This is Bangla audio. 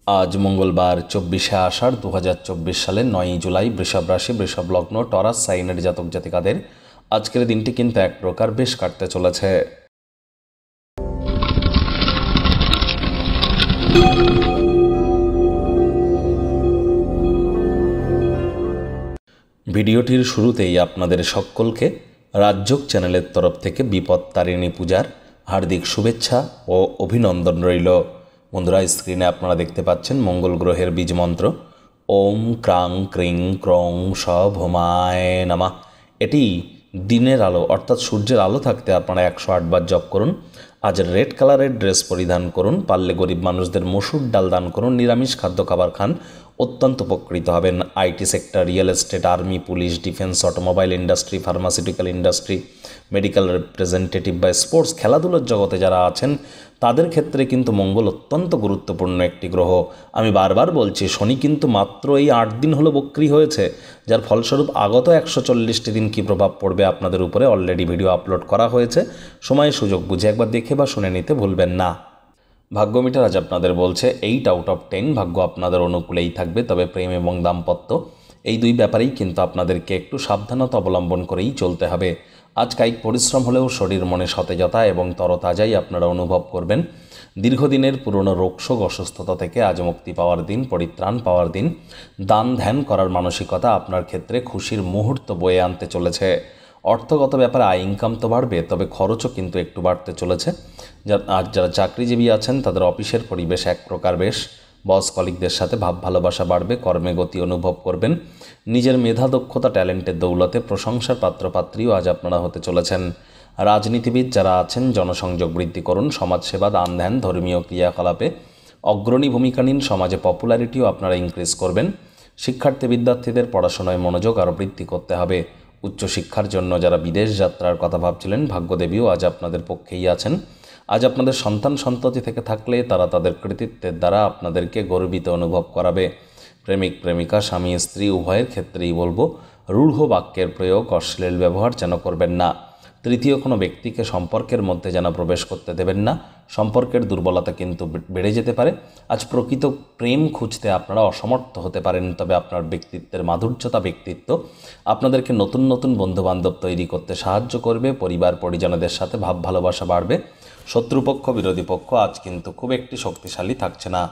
আজ মঙ্গলবার 24শে আষাঢ় 2024 সালের 9ই জুলাই বৃষভ রাশি বৃষভ লগ্ন টরাস সাইনের জাতক জাতিকাদের আজকের দিনটি কিন্তু এক প্রকার বেশ কাটতে চলেছে। ভিডিওটির শুরুতেই আপনাদের সকলকে রাজযোগ চ্যানেলের তরফ থেকে বিপত্তারিণী পূজার হার্দিক শুভেচ্ছা ও অভিনন্দন রইল। বন্ধুরা, স্ক্রিনে আপনারা দেখতে পাচ্ছেন মঙ্গল গ্রহের বীজ মন্ত্র ওম ক্রাং ক্রিং ক্রং শ ভোমায় নমঃ। এটি দিনের আলো অর্থাৎ সূর্যের আলো থাকতে আপনারা 108 বার জপ করুন। আজ রেড কালারের ড্রেস পরিধান করুন, পারলে গরিব মানুষদের মসুর ডাল দান করুন, নিরামিষ খাদ্য খাবার খান, অত্যন্ত উপকৃত হবেন। IT sector, real estate, army, police, defence, automobile industry, pharmaceutical industry, medical representative বা স্পোর্টস খেলাধুলোর জগতে যারা আছেন তাদের ক্ষেত্রে কিন্তু মঙ্গল অত্যন্ত গুরুত্বপূর্ণ একটি গ্রহ। আমি বারবার বলছি, শনি কিন্তু মাত্র এই 8 দিন হলো বক্রী হয়েছে, যার ফলস্বরূপ আগত 140টি দিন কী প্রভাব পড়বে আপনাদের উপরে অলরেডি ভিডিও আপলোড করা হয়েছে। সময় সুযোগ বুঝে একবার দেখে বা শুনে নিতে ভুলবেন না। ভাগ্য মিটার আজ আপনাদের বলছে 8 আউট অফ 10 ভাগ্য আপনাদের অনুকূলেই থাকবে, তবে প্রেম এবং দাম্পত্য এই দুই ব্যাপারেই কিন্তু আপনাদেরকে একটু সাবধানতা অবলম্বন করেই চলতে হবে। আজ কায়িক পরিশ্রম হলেও শরীর মনে সতেজতা এবং তরতাজাই আপনারা অনুভব করবেন। দীর্ঘদিনের পুরনো রোগশোক অসুস্থতা থেকে আজ মুক্তি পাওয়ার দিন, পরিত্রাণ পাওয়ার দিন। দান ধ্যান করার মানসিকতা আপনার ক্ষেত্রে খুশির মুহূর্ত বয়ে আনতে চলেছে। অর্থগত ব্যাপারে আয় ইনকাম তো বাড়বে, তবে খরচও কিন্তু একটু বাড়তে চলেছে। যারা চাকরিজীবী আছেন তাদের অফিসের পরিবেশ এক প্রকার বেশ। বস কলিগদের সাথে ভাব ভালোবাসা বাড়বে, কর্মে গতি অনুভব করবেন। নিজের মেধা দক্ষতা ট্যালেন্টের দৌলতে প্রশংসার পাত্রপাত্রীও আজ আপনারা হতে চলেছেন। রাজনীতিবিদ যারা আছেন জনসংযোগ বৃদ্ধি করুন, সমাজসেবা, দান ধ্যান, ধর্মীয় ক্রিয়াকলাপে অগ্রণী ভূমিকা নিন, সমাজে পপুলারিটিও আপনারা ইনক্রিজ করবেন। শিক্ষার্থী বিদ্যার্থীদের পড়াশোনায় মনোযোগ আরও বৃদ্ধি করতে হবে। উচ্চশিক্ষার জন্য যারা বিদেশ যাত্রার কথা ভাবছিলেন ভাগ্যদেবীও আজ আপনাদের পক্ষেই আছেন। আজ আপনাদের সন্তান সন্ততি থেকে থাকলে তারা তাদের কৃতিত্বের দ্বারা আপনাদেরকে গর্বিত অনুভব করাবে। প্রেমিক প্রেমিকা, স্বামী স্ত্রী উভয়ের ক্ষেত্রেই বলবো, রূঢ় বাক্যের প্রয়োগ, অশ্লীল ব্যবহার যেন করবেন না। তৃতীয় কোনো ব্যক্তিকে সম্পর্কের মধ্যে যেন প্রবেশ করতে দেবেন না। সম্পর্কের দুর্বলতা কিন্তু বেড়ে যেতে পারে। আজ প্রকৃত প্রেম খুঁজতে আপনারা অসমর্থ হতে পারেন, তবে আপনার ব্যক্তিত্বের মাধুর্যতা ব্যক্তিত্ব আপনাদেরকে নতুন নতুন বন্ধুবান্ধব তৈরি করতে সাহায্য করবে। পরিবার পরিজনদের সাথে ভাব ভালোবাসা বাড়বে। শত্রুপক্ষ বিরোধী পক্ষ আজ কিন্তু খুব একটি শক্তিশালী থাকছে না।